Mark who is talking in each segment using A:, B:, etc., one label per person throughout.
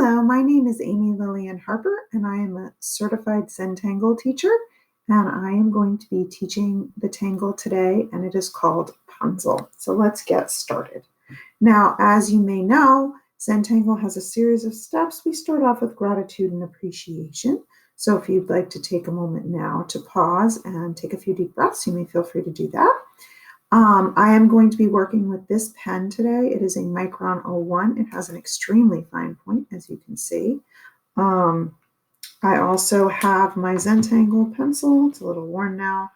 A: Hello, my name is Amy Lilien-Harper, and I am a certified Zentangle teacher, and I am going to be teaching the tangle today, and it is called Punzel. So let's get started. Now, as you may know, Zentangle has a series of steps. We start off with gratitude and appreciation. So if you'd like to take a moment now to pause and take a few deep breaths, you may feel free to do that. I am going to be working with this pen today. It is a Micron 01. It has an extremely fine point, as you can see. I also have my Zentangle pencil. It's a little worn now.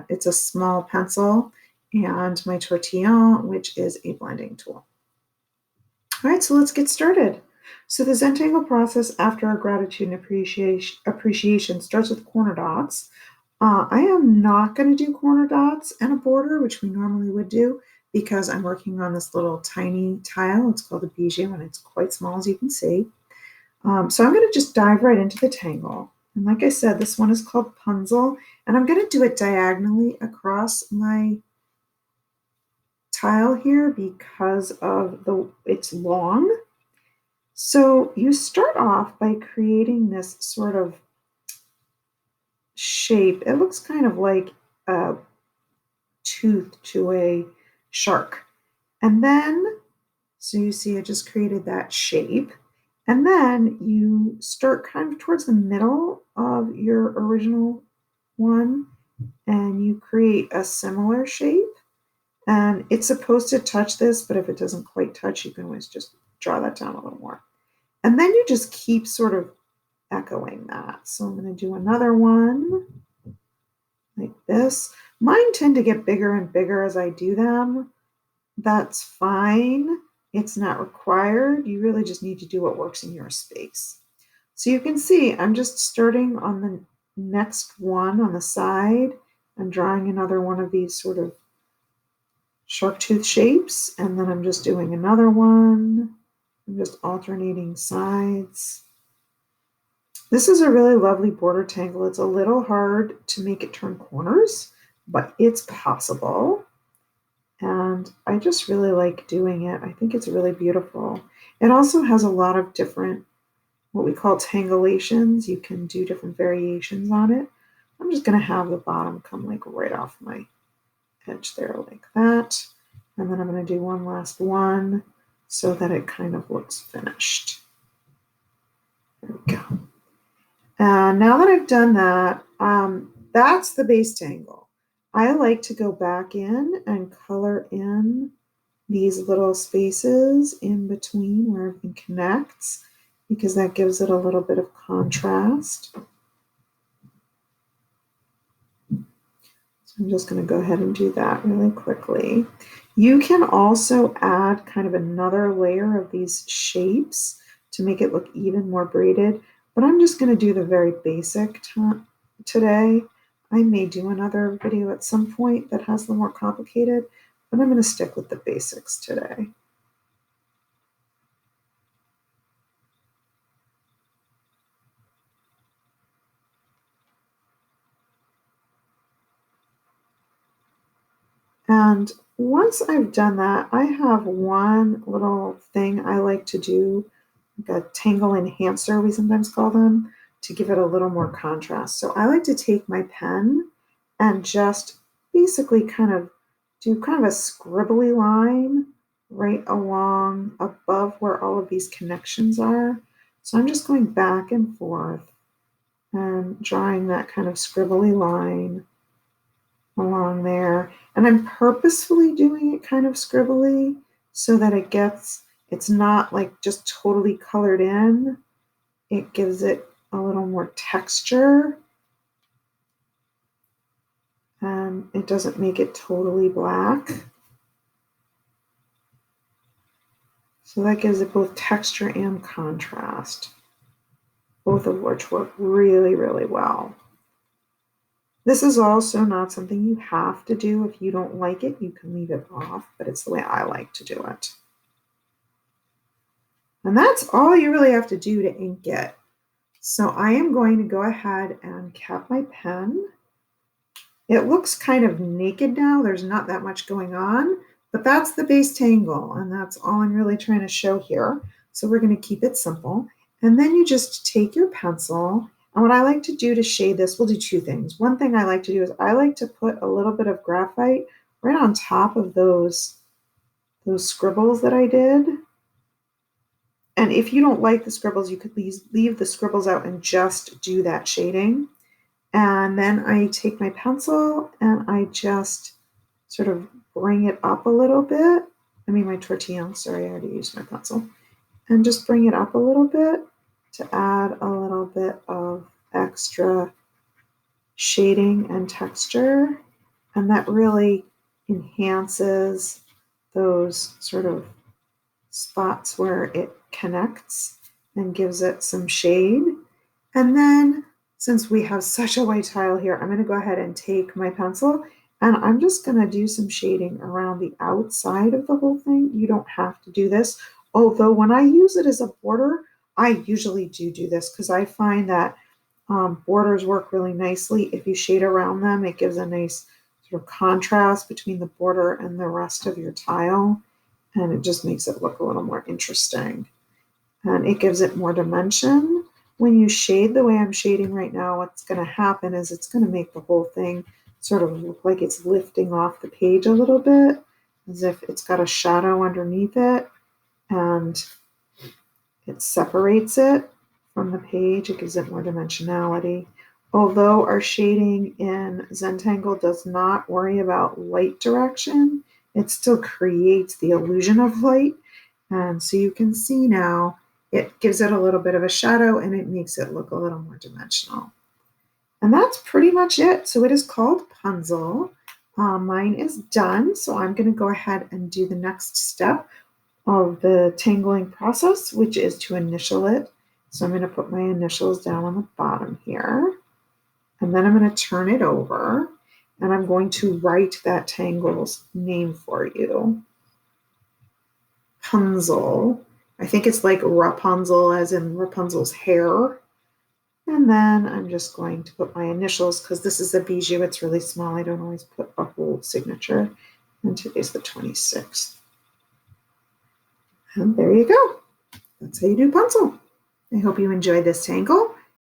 A: It's a small pencil, and my Tortillon, which is a blending tool. All right, so let's get started. So the Zentangle process after our gratitude and appreciation starts with corner dots. I am not going to do corner dots and a border, which we normally would do, because I'm working on this little tiny tile. It's called a bijou, and it's quite small, as you can see. So I'm going to just dive right into the tangle. And like I said, this one is called Punzel, and I'm going to do it diagonally across my tile here because of it's long. So you start off by creating this sort of shape. It looks kind of like a tooth to a shark. And then, so you see I just created that shape. And then you start kind of towards the middle of your original one, and you create a similar shape. And it's supposed to touch this, but if it doesn't quite touch, you can always just draw that down a little more. And then you just keep sort of echoing that. So I'm going to do another one like this. Mine tend to get bigger and bigger as I do them. That's fine. It's not required. You really just need to do what works in your space. So you can see I'm just starting on the next one on the side. I'm drawing another one of these sort of shark tooth shapes, and then I'm just doing another one. I'm just alternating sides. This is a really lovely border tangle. It's a little hard to make it turn corners, but it's possible. And I just really like doing it. I think it's really beautiful. It also has a lot of different, what we call tangulations. You can do different variations on it. I'm just going to have the bottom come like right off my edge there like that. And then I'm going to do one last one so that it kind of looks finished. There we go. Now that I've done that, that's the base tangle. I like to go back in and color in these little spaces in between where everything connects, because that gives it a little bit of contrast. So I'm just going to go ahead and do that really quickly. You can also add kind of another layer of these shapes to make it look even more braided. But I'm just going to do the very basic today. I may do another video at some point that has the more complicated, but I'm going to stick with the basics today. And once I've done that, I have one little thing I like to do, like a tangle enhancer, we sometimes call them, to give it a little more contrast. So I like to take my pen and just basically kind of do kind of a scribbly line right along above where all of these connections are. So I'm just going back and forth and drawing that kind of scribbly line along there. And I'm purposefully doing it kind of scribbly so that it's not like just totally colored in. It gives it a little more texture. And it doesn't make it totally black. So that gives it both texture and contrast, both of which work really, really well. This is also not something you have to do. If you don't like it, you can leave it off, but it's the way I like to do it. And that's all you really have to do to ink it. So I am going to go ahead and cap my pen. It looks kind of naked now. There's not that much going on, but that's the base tangle, and that's all I'm really trying to show here. So we're going to keep it simple. And then you just take your pencil. And what I like to do to shade this, we'll do two things. One thing I like to do is I like to put a little bit of graphite right on top of those scribbles that I did. And if you don't like the scribbles, you could leave the scribbles out and just do that shading. And then I take my pencil and I just sort of bring it up a little bit. I mean, my tortilla, sorry, I already used my pencil. And just bring it up a little bit to add a little bit of extra shading and texture. And that really enhances those sort of spots where it connects and gives it some shade. And then since we have such a white tile here, I'm going to go ahead and take my pencil and I'm just going to do some shading around the outside of the whole thing. You don't have to do this. Although when I use it as a border, I usually do this because I find that borders work really nicely. If you shade around them, it gives a nice sort of contrast between the border and the rest of your tile. And it just makes it look a little more interesting. And it gives it more dimension. When you shade the way I'm shading right now, what's going to happen is it's going to make the whole thing sort of look like it's lifting off the page a little bit, as if it's got a shadow underneath it, and it separates it from the page. It gives it more dimensionality. Although our shading in Zentangle does not worry about light direction, it still creates the illusion of light. And so you can see now it gives it a little bit of a shadow and it makes it look a little more dimensional. And that's pretty much it. So it is called Punzel. Mine is done. So I'm going to go ahead and do the next step of the tangling process, which is to initial it. So I'm going to put my initials down on the bottom here. And then I'm going to turn it over. And I'm going to write that tangle's name for you. Punzel. I think it's like Rapunzel, as in Rapunzel's hair. And then I'm just going to put my initials because this is a bijou. It's really small. I don't always put a whole signature. And today's the 26th. And there you go. That's how you do Punzel. I hope you enjoyed this tangle.